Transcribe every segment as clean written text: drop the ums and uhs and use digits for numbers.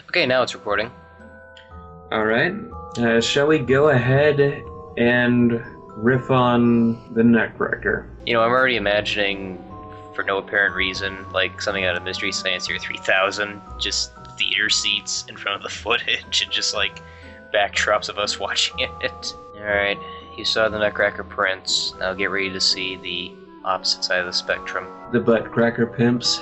Okay, now it's recording. Alright, shall we go ahead and riff on the Nutcracker? You know, I'm already imagining, for no apparent reason, like something out of Mystery Science Theater 3000, just theater seats in front of the footage and just like backdrops of us watching it. Alright, you saw the Nutcracker prints, now get ready to see the opposite side of the spectrum. The butt cracker pimps.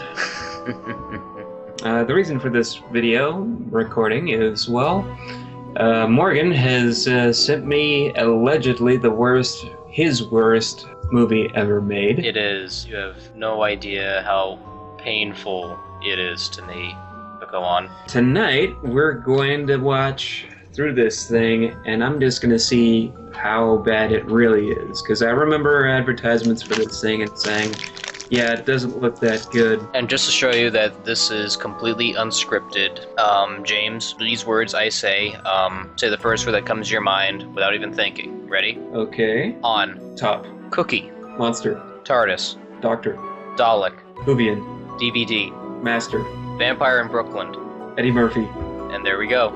The reason for this video recording is, well, Morgan has sent me allegedly his worst movie ever made. It is. You have no idea how painful it is to me. But go on. Tonight, we're going to watch through this thing, and I'm just going to see how bad it really is. Because I remember advertisements for this thing and saying, yeah, it doesn't look that good. And just to show you that this is completely unscripted, James, these words I say the first word that comes to your mind without even thinking. Ready? Okay. On. Top. Cookie. Monster. TARDIS. Doctor. Dalek. Hoovian. DVD. Master. Vampire in Brooklyn. Eddie Murphy. And there we go.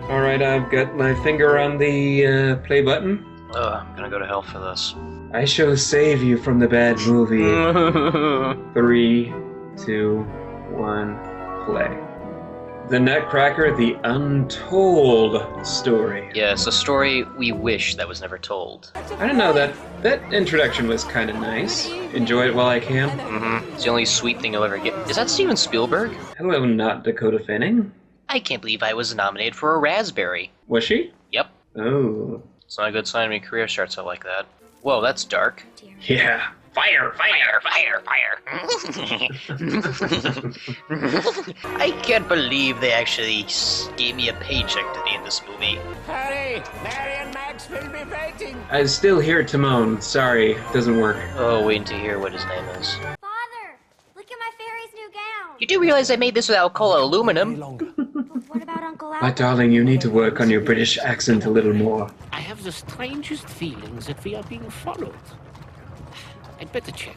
Alright, I've got my finger on the play button. I'm gonna go to hell for this. I shall save you from the bad movie. 3, 2, 1, play. The Nutcracker, the untold story. Yes, a story we wish that was never told. I don't know, that introduction was kind of nice. Enjoy it while I can. Mm-hmm. It's the only sweet thing you'll ever get. Is that Steven Spielberg? Hello, not Dakota Fanning. I can't believe I was nominated for a raspberry. Was she? Yep. Oh. It's not a good sign when your career starts out like that. Whoa, that's dark. Yeah. Fire, fire, fire, fire. I can't believe they actually gave me a paycheck to be in this movie. Hurry! Mary and Max will be waiting! I'm still here, Timon. Sorry, doesn't work. Oh, waiting to hear what his name is. Father, look at my fairy's new gown. You do realize I made this without coal aluminum? But what about Uncle My Albert? darling, you need to work on your British accent a little more. I have the strangest feelings that we are being followed. I'd better check.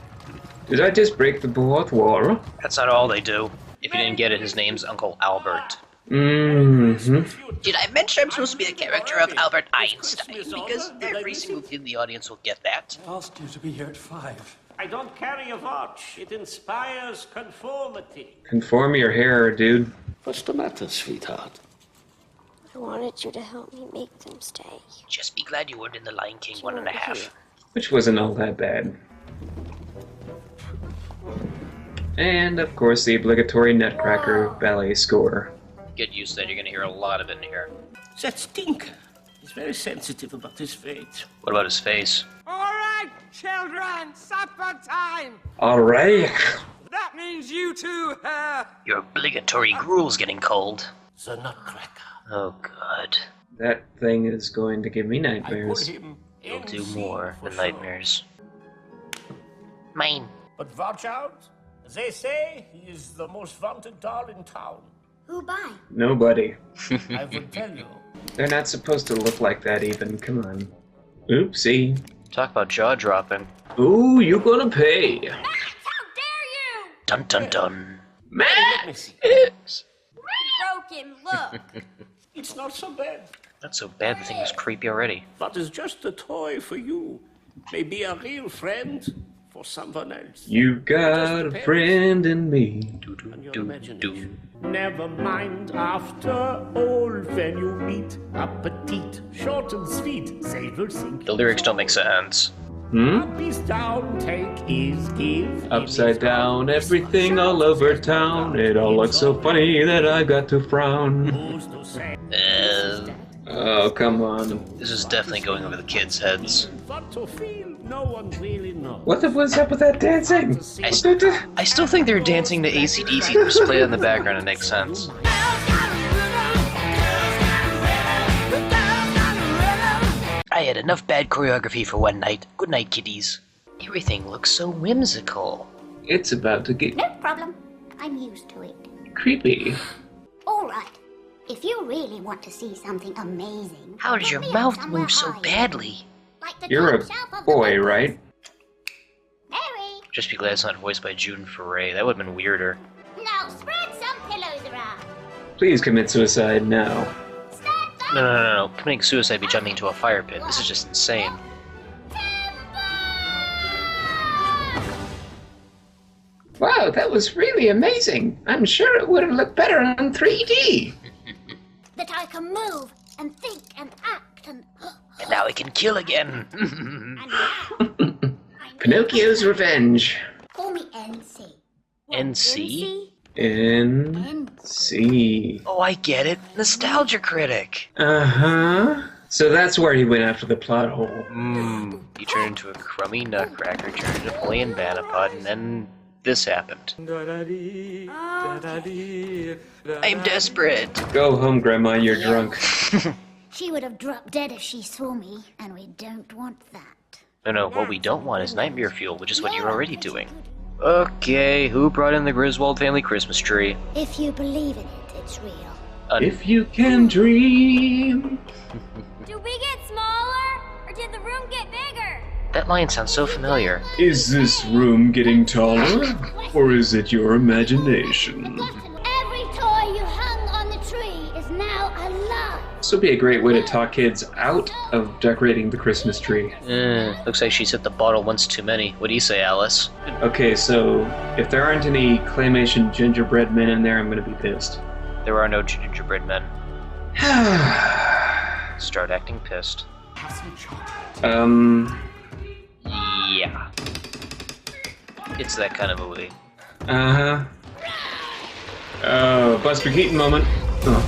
Did I just break the fourth wall? That's not all they do. If you didn't get it, his name's Uncle Albert. Mm-hmm. Did I mention I'm supposed to be the character of Albert Einstein? Because every single kid in the audience will get that. I asked you to be here at 5. I don't carry a watch. It inspires conformity. Conform your hair, dude. What's the matter, sweetheart? I wanted you to help me make them stay. Just be glad you weren't in The Lion King 1.5. Which wasn't all that bad. And, of course, the obligatory Nutcracker ballet score. Get used to that, you're gonna hear a lot of it in here. That stinker. He's very sensitive about his fate. What about his face? All right, children, supper time. Alright. That means you two, Your obligatory gruel's getting cold. The Nutcracker. Oh god. That thing is going to give me I put nightmares. him You'll in do scene more for than sure. nightmares. Mine. But watch out. They say he is the most wanted doll in town. Who by? Nobody. I will tell you. They're not supposed to look like that even, come on. Oopsie. Talk about jaw-dropping. Ooh, you gonna pay. Max, how dare you! Dun dun dun. Let me see. Broken, look. It's not so bad. Not so bad, the thing was creepy already. But it's just a toy for you. Maybe a real friend for someone else. You've got a friend in me. And your imagination. Never mind after all when you meet a petite, short and sweet, they will think. The lyrics don't make sense. Hmm? Peace down, take is give. Upside down, everything all over town. It all looks so funny that I got to frown. Who's to say Oh, come on. This is definitely going over the kids' heads. what to feel? No one really knows. What the was up with that dancing? I still think they're dancing to AC/DC. Just play it in the background, it makes sense. I had enough bad choreography for one night. Good night, kiddies. Everything looks so whimsical. It's about to get No problem. I'm used to it. creepy. All right. If you really want to see something amazing, How does put your me up mouth somewhere move so high. badly? Like the You're top a shelf of the boy, book. right? Mary, Just be glad it's not voiced by June Foray. That would have been weirder. now spread some pillows around. Please commit suicide now. No. Committing suicide be jumping into a fire pit. This is just insane. Wow, that was really amazing. I'm sure it would have looked better on 3D. That I can move and think and act and... And now I can kill again. and now, Pinocchio's Revenge. call me NC. NC? NC. Oh, I get it. Nostalgia critic. Uh-huh. So that's where he went after the plot hole. He turned into a crummy nutcracker, turned into Napoleon Bonaparte, and then this happened. I'm desperate. Go home, Grandma, you're drunk. She would have dropped dead if she saw me, and we don't want that. No, what we don't want is nightmare fuel, which is what you're already doing. Okay, who brought in the Griswold family Christmas tree? If you believe in it, it's real. If you can dream. Do we get smaller, or did the room get bigger? That line sounds so familiar. Is this room getting taller? Or is it your imagination? Every toy you hung on the tree is now alive. This would be a great way to talk kids out of decorating the Christmas tree. Looks like she's hit the bottle once too many. What do you say, Alice? Okay, so if there aren't any claymation gingerbread men in there, I'm gonna be pissed. There are no gingerbread men. Start acting pissed. Yeah. It's that kind of movie. Uh-huh. Oh, Buster Keaton moment. Oh.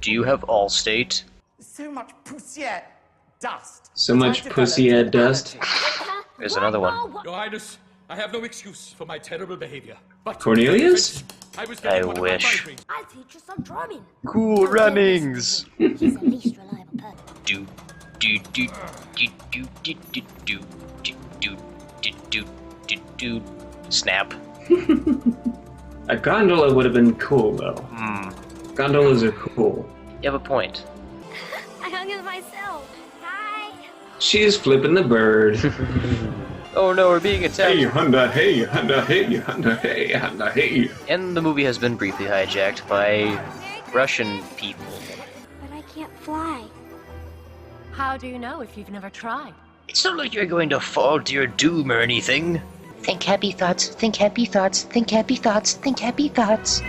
Do you have Allstate? So much poussiere, dust. So much pussy-head dust. There's another one. Your Highness, I have no excuse for my terrible behavior. But Cornelius? I was I getting one of my wish. migraines. I'll teach you some drumming. Cool runnings. He's the least reliable person. Do. Snap. A gondola would have been cool, though. Gondolas are cool. You have a point. I hung it myself. Hi. She's flipping the bird. Oh no, we're being attacked. Hey, Honda, hey, Honda, hey, Honda, hey, Honda, hey. And the movie has been briefly hijacked by Russian people. But I can't fly. How do you know if you've never tried? It's not like you're going to fall to your doom or anything. Think happy thoughts, think happy thoughts, think happy thoughts, think happy thoughts.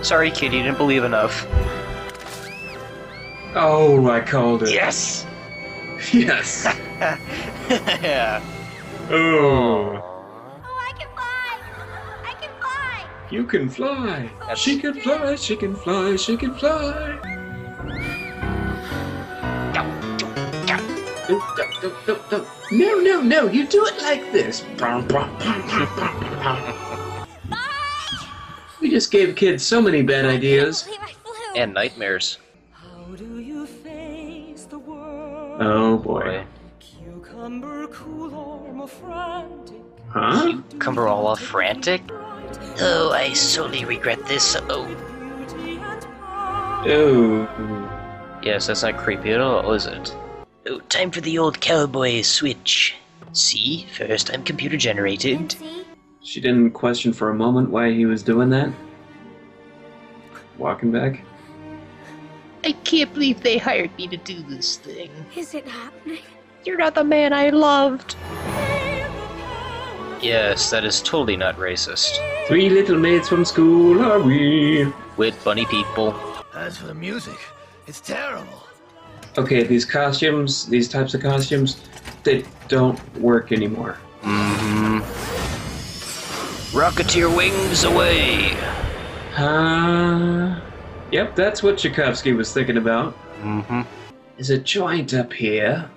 Sorry, kid, you didn't believe enough. Oh, I called it. Yes! Yes. Yeah. Oh. Oh, I can fly. I can fly. You can fly. She can fly, she can fly, she can fly. No, you do it like this. We just gave kids so many bad ideas. I flew. And nightmares. How do you face the world? Oh boy. Boy. Cucumber, cool or more frantic. Huh? Cumberalla frantic? Oh, I sorely regret this. Oh. Beauty and power. Oh. Yes, that's not creepy at all, is it? Oh, time for the old cowboy switch. See? First I'm computer generated. See? She didn't question for a moment why he was doing that. Walking back. I can't believe they hired me to do this thing. Is it happening? You're not the man I loved. Yes, that is totally not racist. 3 little maids from school are we? With bunny people. As for the music, it's terrible. Okay, these costumes, these types of costumes, they don't work anymore. Rocketeer wings away! Yep, that's what Tchaikovsky was thinking about. Mm-hmm. There's a joint up here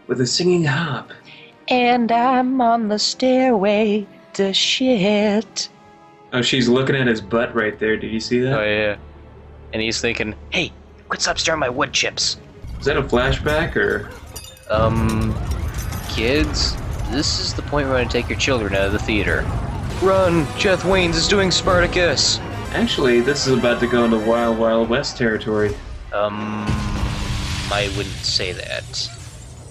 with a singing harp. And I'm on the stairway to shit. Oh, she's looking at his butt right there. Did you see that? Oh yeah. And he's thinking, hey, quit stop stirring my wood chips. Is that a flashback or? Kids, this is the point where I take your children out of the theater. Run! Jeff Waynes is doing Spartacus! Actually, this is about to go into Wild Wild West territory. I wouldn't say that.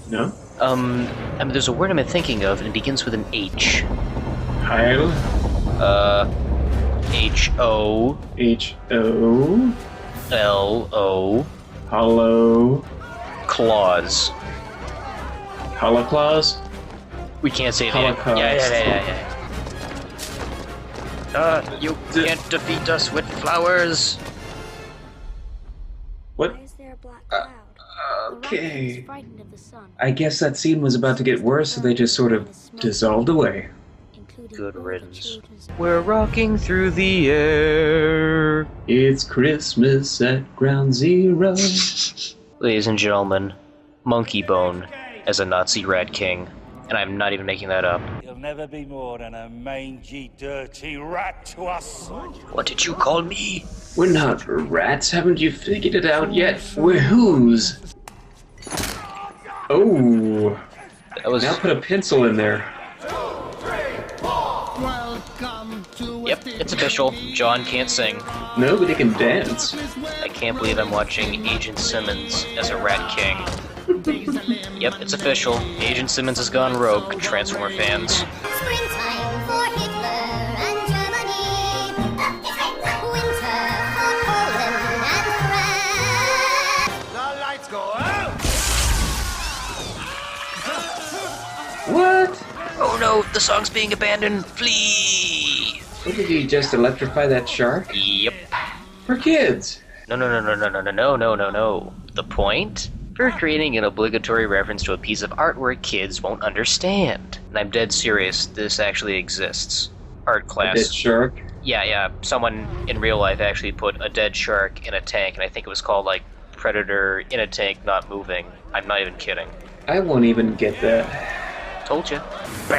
No? I mean, there's a word I'm thinking of, and it begins with an H. Heil? H-O. H-O. L-O. Hollow. Claws. Holoclaws? We can't say that. Holocaust. Yeah. You can't defeat us with flowers. What? Why is there a black cloud? Okay. I guess that scene was about to get worse, so they just sort of dissolved away. Good riddance. We're rocking through the air. It's Christmas at Ground Zero. Ladies and gentlemen, Monkey Bone as a Nazi Rat King. And I'm not even making that up. You'll never be more than a mangy, dirty rat to us. What did you call me? We're not rats, haven't you figured it out yet? We're whose? Oh. That was... Now put a pencil in there. Yep, it's official. John can't sing. Nobody can dance. I can't believe I'm watching Agent Simmons as a Rat King. Yep, it's official. Agent Simmons has gone rogue, Transformer fans. Springtime for Hitler and Germany. Winter for Poland and France. The lights go out! What? Oh no, the song's being abandoned. Flee! What, did you just electrify that shark? Yep. For kids. No. The point? For creating an obligatory reference to a piece of artwork kids won't understand. And I'm dead serious, this actually exists. Art class. A dead shark? Yeah, someone in real life actually put a dead shark in a tank, and I think it was called, like, Predator in a tank not moving. I'm not even kidding. I won't even get that. Told you. We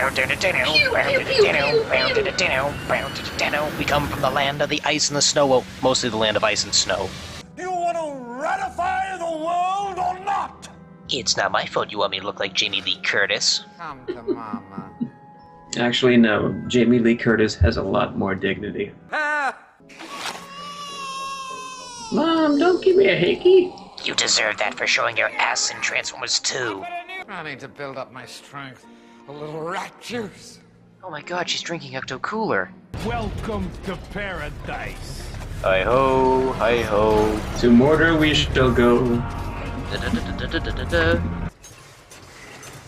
come from the land of the ice and the snow. Well, mostly the land of ice and snow. Do you want to ratify the world or not? It's not my fault you want me to look like Jamie Lee Curtis. Come to mama. Actually, no. Jamie Lee Curtis has a lot more dignity. Mom, don't give me a hickey. You deserve that for showing your ass in Transformers 2. I need to build up my strength. A little rat juice. Oh my god, she's drinking Ecto Cooler. Welcome to paradise. Hi-ho, hi-ho. To Mordor we shall go.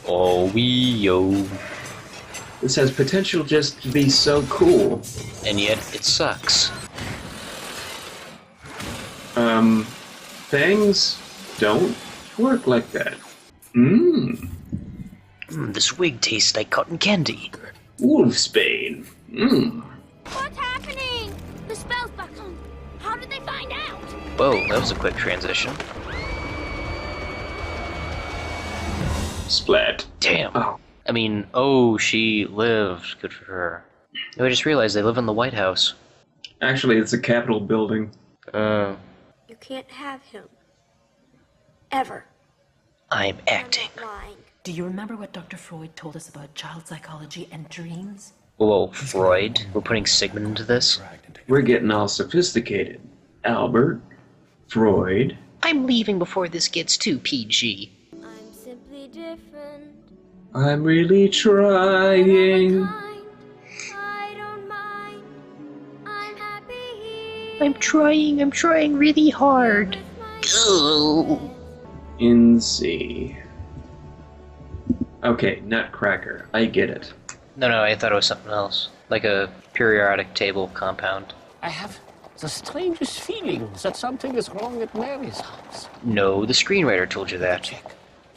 Oh, wee-yo. This has potential just to be so cool. And yet, it sucks. Things don't work like that. This wig tastes like cotton candy. Wolfsbane. What's happening? The spell's back on. How did they find out? Whoa, that was a quick transition. Splat. Damn. Oh. I mean, she lived. Good for her. I just realized they live in the White House. Actually, it's a Capitol building. You can't have him. Ever. I'm acting. I'm not lying. Do you remember what Dr. Freud told us about child psychology and dreams? Whoa, Freud? We're putting Sigmund into this? We're getting all sophisticated. Albert. Freud. I'm leaving before this gets too PG. I'm simply different. I'm really trying. I don't mind. I'm happy here. I'm trying really hard. In C. Okay, Nutcracker. I get it. No, I thought it was something else. Like a periodic table compound. I have the strangest feeling that something is wrong at Mary's house. No, the screenwriter told you that.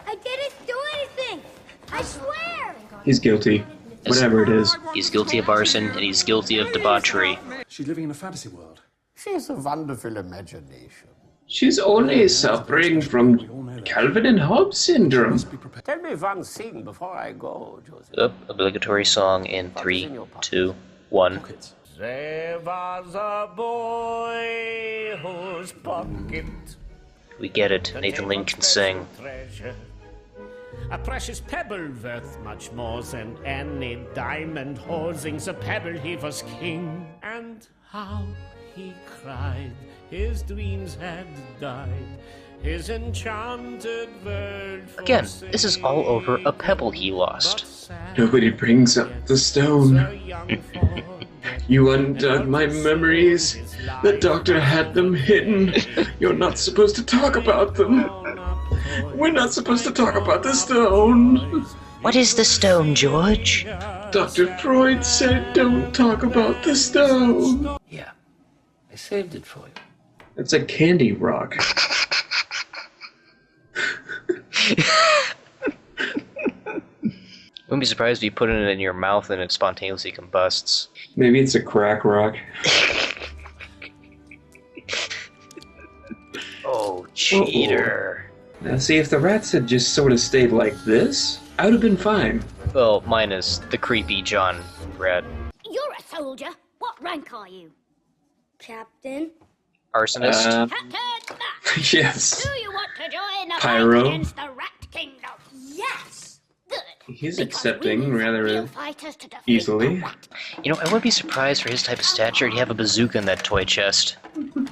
I didn't do anything. I swear. He's guilty. Whatever it is. He's guilty of arson, and he's guilty of debauchery. She's living in a fantasy world. She has a wonderful imagination. She's only suffering from Calvin and Hobbes syndrome. Tell me one thing before I go, Joseph. Obligatory song in 3, 2, 1. There was a boy whose pocket We get it. Nathan Lane can sing. treasure. A precious pebble worth much more than any diamond. Holding the pebble he was king. And how he cried, his dreams had died. His enchanted world. Again, this is all over a pebble he lost. Nobody brings up the stone. You undone my memories. The doctor had them hidden. You're not supposed to talk about them. We're not supposed to talk about the stone. What is the stone, George? Dr. Freud said don't talk about the stone. Yeah, I saved it for you. It's a candy rock. Wouldn't be surprised if you put it in your mouth and it spontaneously combusts. Maybe it's a crack rock. Oh, cheater. Uh-oh. Now see, if the rats had just sort of stayed like this, I would have been fine. Well, minus the creepy John rat. You're a soldier. What rank are you? Captain? Arsonist? Captain! Yes. Do you want to join the Pyro. fight against the Rat Kingdom? Yes! Good. He's Because accepting we rather real fighters to defeat easily. the rat. You know, I wouldn't be surprised for his type of stature he'd have a bazooka in that toy chest. Done.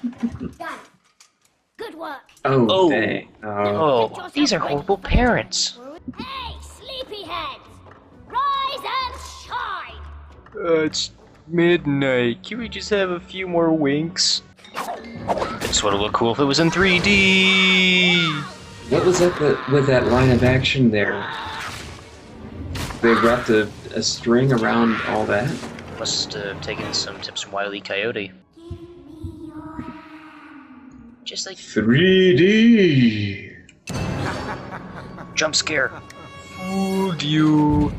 Good work. Oh, dang. Oh, these are horrible parents. Hey, sleepyheads! Rise and shine! It's midnight. Can we just have a few more winks? This would have looked cool if it was in 3D! What was up with that line of action there? They wrapped a string around all that? Must have taken some tips from Wile E. Coyote. Just like 3D! jump scare. Fooled you.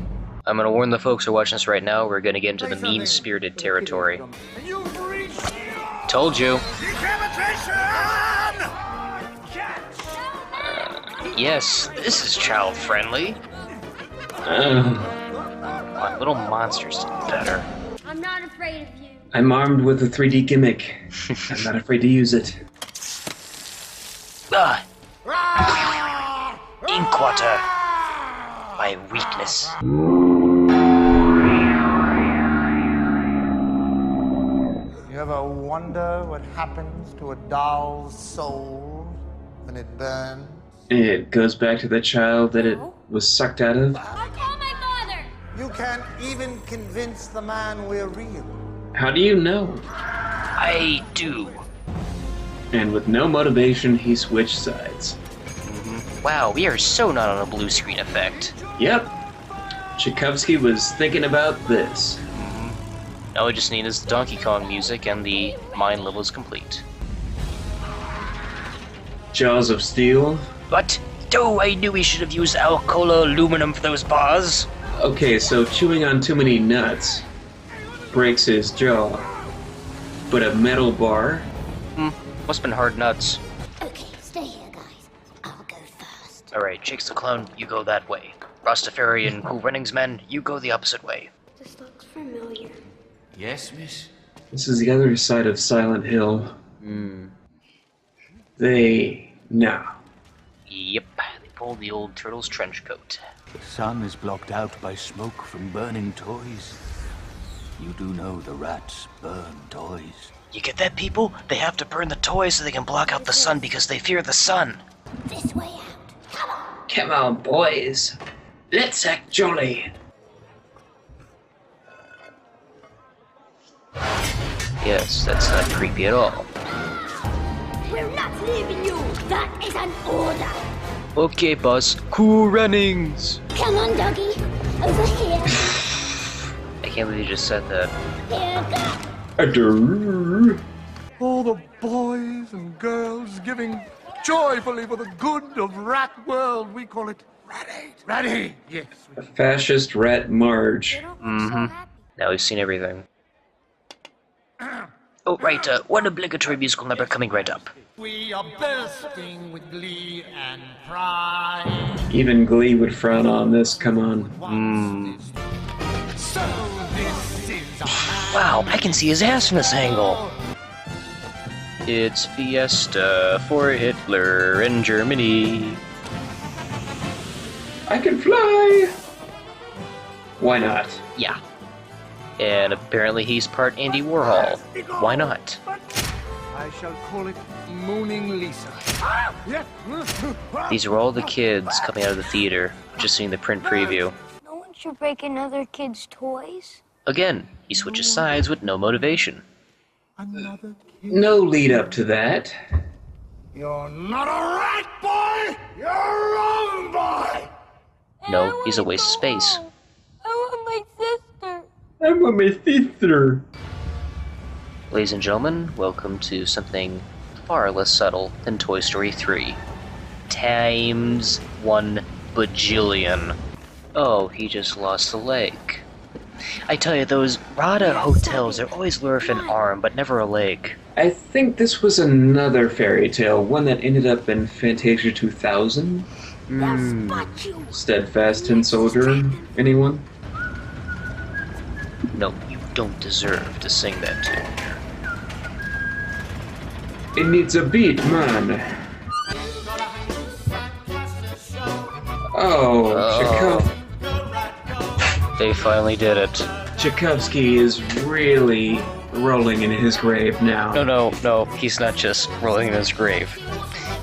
I'm gonna warn the folks who are watching this right now, we're gonna get into the mean-spirited territory. Told you. Yes, this is child-friendly. Little monsters did better. I'm not afraid of you. I'm armed with a 3D gimmick. I'm not afraid to use it. Inkwater. My weakness. You ever wonder what happens to a doll's soul when it burns? It goes back to the child that it was sucked out of. I call my father. You can't even convince the man we're real. How do you know? I do. And with no motivation, he switched sides. Wow, we are so not on a blue screen effect. Yep. Tchaikovsky was thinking about this. All we just need is the Donkey Kong music and the mine level is complete. Jaws of Steel. But, I knew we should have used Alcola aluminum for those bars. Okay, so chewing on too many nuts breaks his jaw. But a metal bar? Must've been hard nuts. Okay, stay here, guys. I'll go first. Alright, Jake's the clone, you go that way. Rastafari and Cool Runnings men, you go the opposite way. This looks familiar. Yes, miss? This is the other side of Silent Hill. Now. Yep, they pulled the old turtle's trench coat. The sun is blocked out by smoke from burning toys. You do know the rats burn toys. You get that, people? They have to burn the toys so they can block out the sun because they fear the sun. This way out. Come on. Come on, boys. Let's act jolly. Yes, that's not creepy at all. We're not leaving you. That is an order. Okay, boss. Cool Runnings! Come on, doggy. Over here. I can't believe you just said that. Here, go. All the boys and girls giving joyfully for the good of rat world. We call it Rat-Aid. Rat-Aid, yes. A fascist rat Marge. Now we've seen everything. Oh, right, one obligatory musical number coming right up. We are bursting with glee and pride. Even Glee would frown on this, come on. So this is Wow, I can see his ass from this angle. It's Fiesta for Hitler in Germany. I can fly! Why not? Yeah. And apparently he's part Andy Warhol. Why not? I shall call it Mooning Lisa. These are all the kids coming out of the theater, just seeing the print preview. No one should break another kid's toys. Again, he switches sides with no motivation. No lead up to that. You're not a rat, boy! You're a wrong boy! No, he's a waste of space. I want my sister. I want my sister. Ladies and gentlemen, welcome to something far less subtle than Toy Story 3. Times 1 bajillion. Oh, he just lost a leg. I tell you, those Rada hotels are always lure for an arm, but never a leg. I think this was another fairy tale, one that ended up in Fantasia 2000. Steadfast Tin Soldier, anyone? No, you don't deserve to sing that tune. It needs a beat, man. Oh, They finally did it. Tchaikovsky is really rolling in his grave now. No, he's not just rolling in his grave.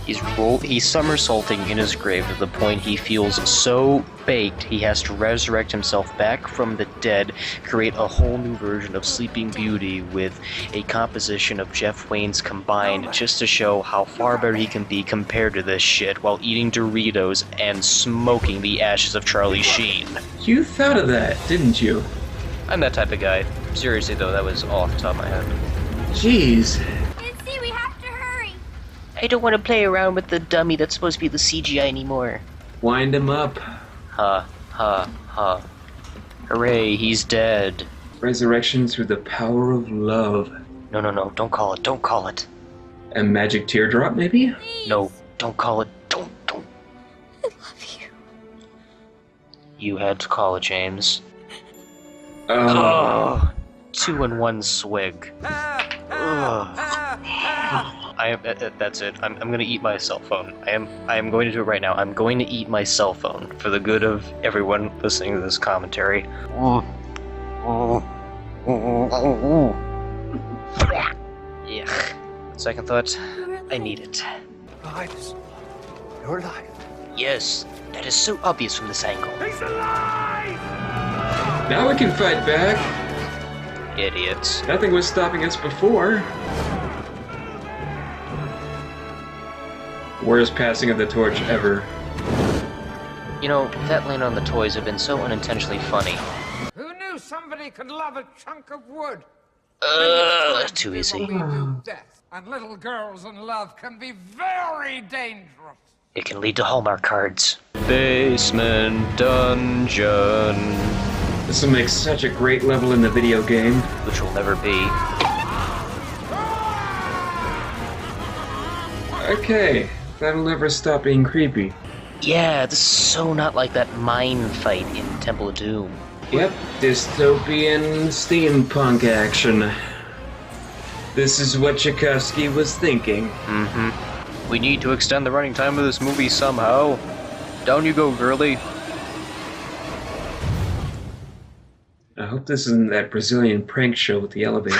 He's somersaulting in his grave to the point he feels so baked he has to resurrect himself back from the dead, create a whole new version of Sleeping Beauty with a composition of Jeff Wayne's combined just to show how far better he can be compared to this shit while eating Doritos and smoking the ashes of Charlie Sheen. You thought of that, didn't you? I'm that type of guy. Seriously though, that was off the top of my head. Jeez. Nancy, we have to hurry. I don't want to play around with the dummy that's supposed to be the CGI anymore. Wind him up. Ha, ha, ha. Hooray, he's dead. Resurrection through the power of love. No, don't call it. A magic teardrop, maybe? No, don't call it, don't. I love you. You had to call it, James. Oh. 2 in 1 swig. That's it. I'm gonna eat my cell phone. I am going to do it right now. I'm going to eat my cell phone for the good of everyone listening to this commentary. Yeah. Second thought, I need it. Alive. You're alive. Yes, that is so obvious from this angle. He's alive! Now we can fight back. Idiots. Nothing was stopping us before. Worst passing of the torch ever. You know, that line on the toys have been so unintentionally funny. Who knew somebody could love a chunk of wood? Too easy. Death. And little girls in love can be very dangerous. It can lead to Hallmark cards. Basement Dungeon. This will make such a great level in the video game. Which will never be. Okay, that'll never stop being creepy. Yeah, this is so not like that mine fight in Temple of Doom. Yep, dystopian steampunk action. This is what Tchaikovsky was thinking. Mm-hmm. We need to extend the running time of this movie somehow. Down you go, girly. I hope this isn't that Brazilian prank show with the elevator.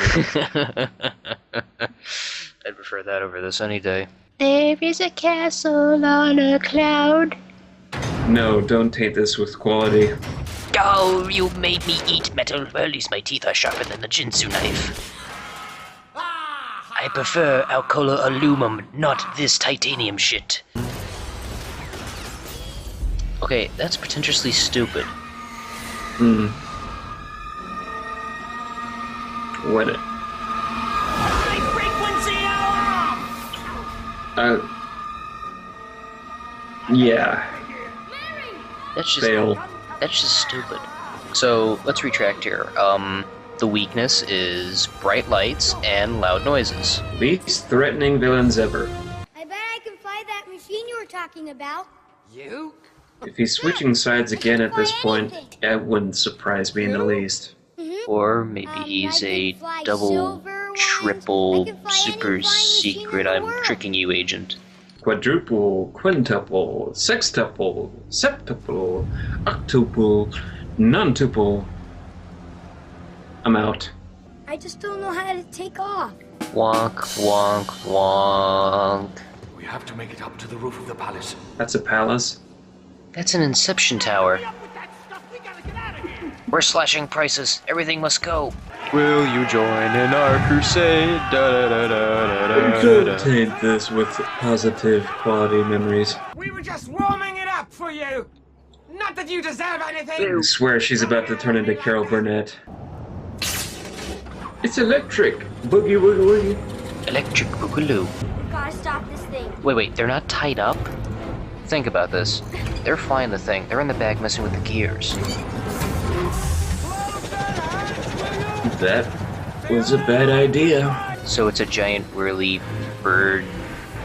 I'd prefer that over this any day. There is a castle on a cloud. No, don't taint this with quality. Oh, you made me eat metal. Well, at least my teeth are sharper than the Jinsu knife. I prefer Alcola aluminum, not this titanium shit. Okay, that's pretentiously stupid. What? Yeah. That's just fail. That's just stupid. So let's retract here. The weakness is bright lights and loud noises. Least threatening villains ever. I bet I can fly that machine you were talking about. You? If he's switching sides again at this point, that wouldn't surprise me in the least. Or maybe he's a double, triple, super secret I'm tricking you agent. Quadruple, quintuple, sextuple, septuple, octuple, nontuple. I'm out. I just don't know how to take off. Wonk, wonk, wonk. We have to make it up to the roof of the palace. That's a palace? That's an Inception tower. We're slashing prices. Everything must go. Will you join in our crusade? Don't taint this with positive quality memories. We were just warming it up for you. Not that you deserve anything. I swear she's about to turn into Carol Burnett. It's electric. Boogie woogie woogie. Electric boogaloo. We gotta stop this thing. Wait, they're not tied up? Think about this. They're flying the thing. They're in the back messing with the gears. That was a bad idea. So it's a giant whirly bird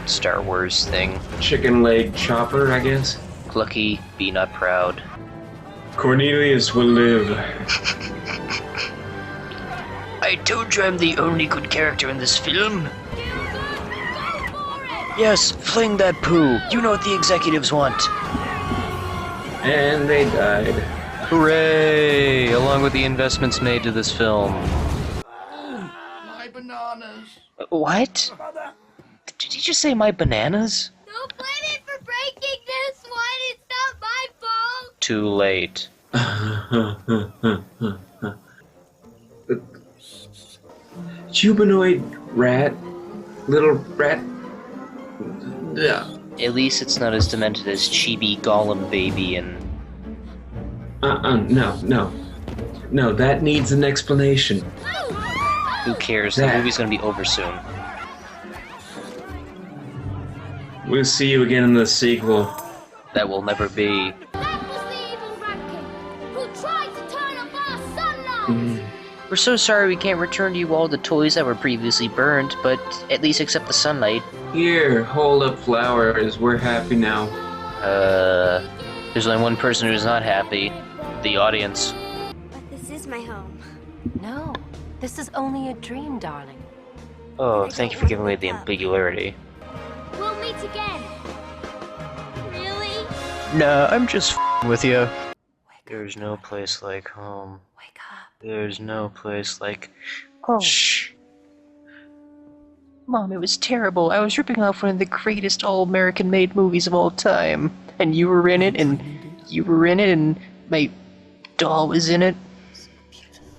Star Wars thing. Chicken leg chopper, I guess. Clucky, be not proud. Cornelius will live. I told you I'm the only good character in this film. Yes, fling that poo. You know what the executives want. And they died. Hooray! Along with the investments made to this film. My bananas. What? Did you just say my bananas? Don't blame me for breaking this one. It's not my fault. Too late. Humanoid rat. Little rat. Yeah. At least it's not as demented as Chibi Gollum Baby and... No, that needs an explanation. Who cares? The movie's gonna be over soon. We'll see you again in the sequel. That will never be. That was the evil rat king who tried to turn off our sunlight. We're so sorry we can't return to you all the toys that were previously burned, but at least accept the sunlight. Here, hold up flowers. We're happy now. There's only one person who's not happy. The audience. But this is my home. No, this is only a dream, darling. Oh, thank you for giving away the ambiguity. We'll meet again. Really? Nah, I'm just with you. There's no place like home. Wake up. There's no place like home. Shh. Mom, it was terrible. I was ripping off one of the greatest all-American made movies of all time. And you were in it, and my doll was in it.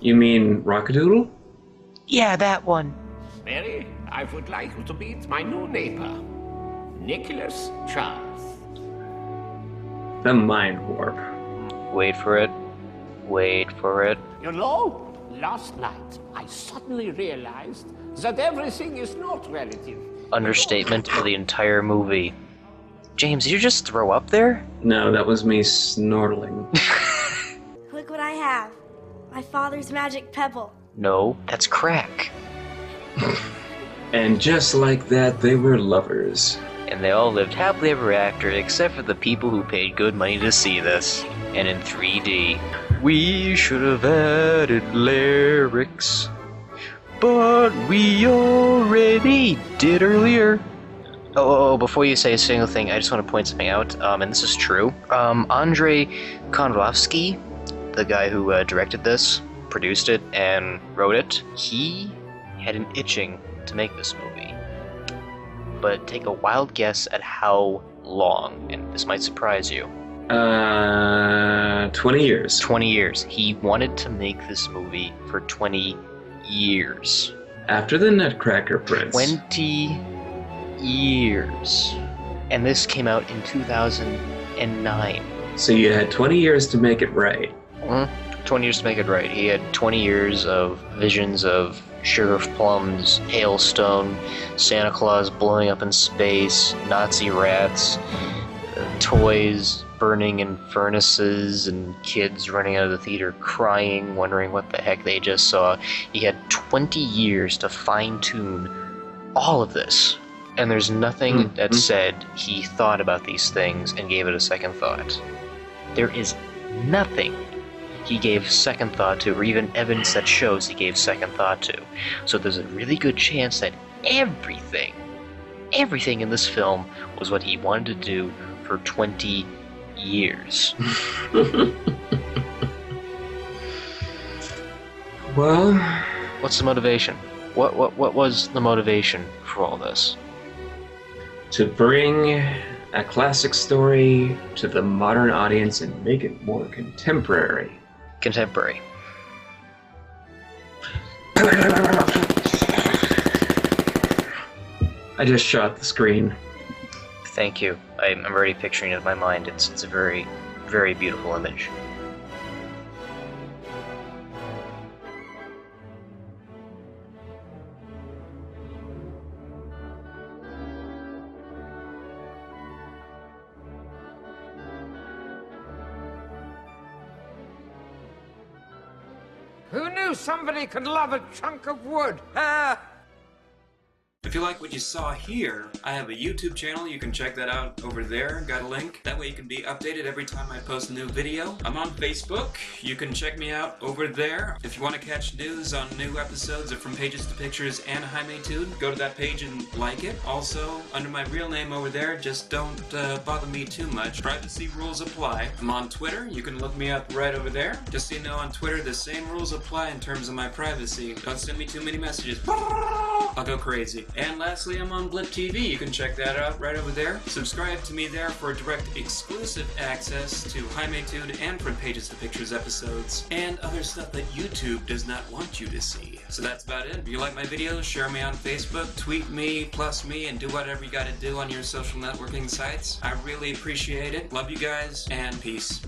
You mean Rockadoodle? Yeah, that one. Mary, I would like you to meet my new neighbor, Nicholas Charles. The Mind Warp. Wait for it. Wait for it. You know, last night I suddenly realized that everything is not relative. Understatement of the entire movie. James, did you just throw up there? No, that was me snortling. Look what I have. My father's magic pebble. No, that's crack. And just like that, they were lovers. And they all lived happily ever after, except for the people who paid good money to see this. And in 3D. We should have added lyrics, but we already did earlier. Oh, before you say a single thing, I just want to point something out, and this is true. Andrei Konrovsky, the guy who directed this, produced it, and wrote it, he had an itching to make this movie. But take a wild guess at how long, and this might surprise you. 20 years. 20 years. He wanted to make this movie for 20 years. After the Nutcracker Prince. 20 years. And this came out in 2009. So you had 20 years to make it right. 20 years to make it right. He had 20 years of visions of sugar plums, hailstone, Santa Claus blowing up in space, Nazi rats, toys burning in furnaces, and kids running out of the theater crying, wondering what the heck they just saw. He had 20 years to fine-tune all of this. And there's nothing that said he thought about these things and gave it a second thought. There is nothing he gave second thought to, or even evidence that shows he gave second thought to. So there's a really good chance that everything in this film was what he wanted to do for 20 years. Well, what's the motivation? What was the motivation for all this? To bring a classic story to the modern audience and make it more contemporary. Contemporary. I just shot the screen. Thank you. I'm already picturing it in my mind. It's a very, very beautiful image. Who knew somebody could love a chunk of wood? If you like what you saw here, I have a YouTube channel. You can check that out over there. Got a link. That way you can be updated every time I post a new video. I'm on Facebook. You can check me out over there. If you want to catch news on new episodes of From Pages to Pictures and Jaimetud, go to that page and like it. Also, under my real name over there, just don't bother me too much. Privacy rules apply. I'm on Twitter. You can look me up right over there. Just so you know, on Twitter, the same rules apply in terms of my privacy. Don't send me too many messages. I'll go crazy. And lastly, I'm on Blip TV. You can check that out right over there. Subscribe to me there for direct exclusive access to Jaimetud and From Pages to Pictures episodes, and other stuff that YouTube does not want you to see. So that's about it. If you like my videos, share me on Facebook, tweet me, plus me, and do whatever you gotta do on your social networking sites. I really appreciate it. Love you guys, and peace.